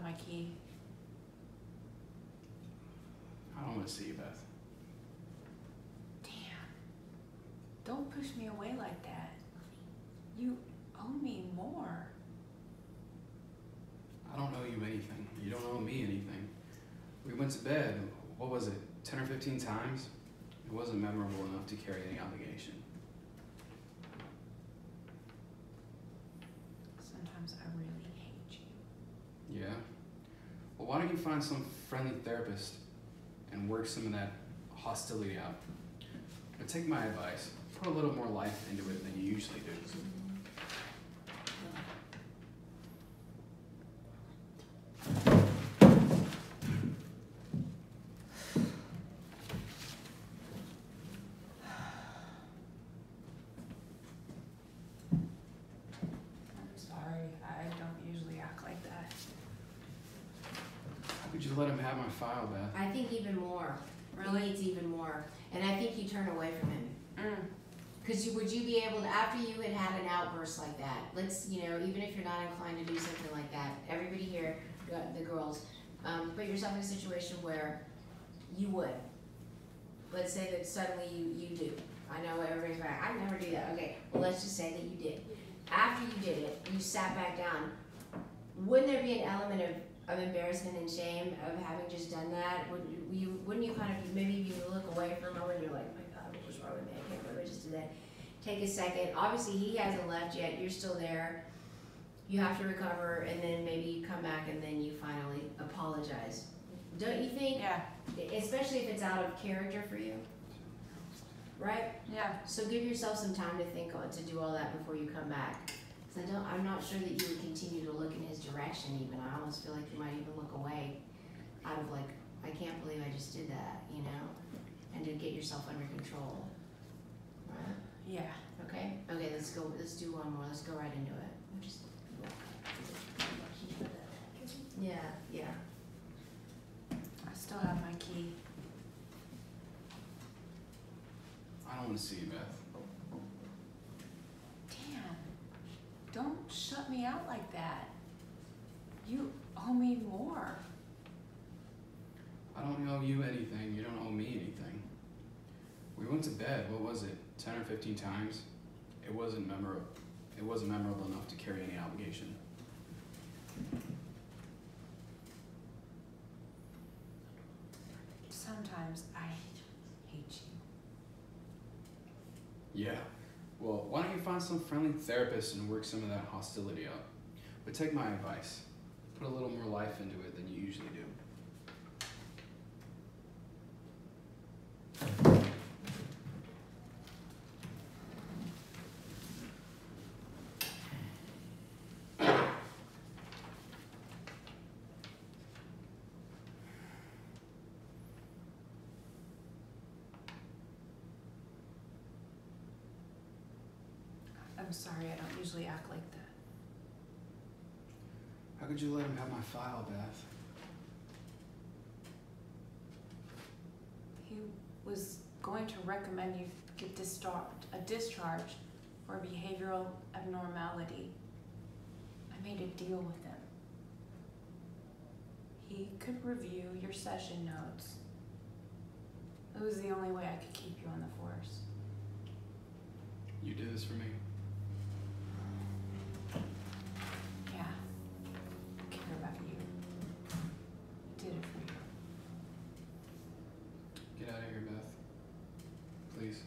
my key. I don't want to see you, Beth. Damn. Don't push me away like that. You owe me more. I don't owe you anything. You don't owe me anything. We went to bed, what was it, 10 or 15 times? It wasn't memorable enough to carry any obligation. Sometimes I really hate you. Yeah? Well, why don't you find some friendly therapist and work some of that hostility out? But take my advice, put a little more life into it than you usually do. I'm sorry. I don't usually act like that. How could you let him have my file, Beth? I think even more. Really? He needs even more. And I think you turn away from him. Mm. Because would you be able to, after you had had an outburst like that, let's, even if you're not inclined to do something like that, everybody here, the girls, put yourself in a situation where you would. Let's say that suddenly you do. I know everybody's like, I never do that. Okay, well, let's just say that you did. After you did it, you sat back down. Wouldn't there be an element of embarrassment and shame of having just done that? Wouldn't you kind of, maybe you look away for a moment and you're like, my God, what was wrong with me? I can't believe I just did that. Take a second. Obviously, he hasn't left yet. You're still there. You have to recover, and then maybe you come back and then you finally apologize. Don't you think? Yeah. Especially if it's out of character for you. Right? Yeah. So give yourself some time to think on to do all that before you come back. Because I'm not sure that you would continue to look in his direction even. I almost feel like you might even look away out of like, I can't believe I just did that, and to get yourself under control. Right? Yeah. Okay? Okay, let's do one more. Let's go right into it. We'll just, yeah. I still have my key. I don't want to see you, Beth. Damn. Don't shut me out like that. You owe me more. I don't owe you anything. You don't owe me anything. We went to bed, what was it, 10 or 15 times? It wasn't memorable enough to carry any obligation. Sometimes I hate you. Yeah. Well, why don't you find some friendly therapist and work some of that hostility out? But take my advice. Put a little more life into it than you usually do. I'm sorry, I don't usually act like that. How could you let him have my file, Beth? He was going to recommend you get a discharge for behavioral abnormality. I made a deal with him. He could review your session notes. It was the only way I could keep you on the force. You did this for me. Yeah, I care about you. I did it for you. Get out of here, Beth. Please.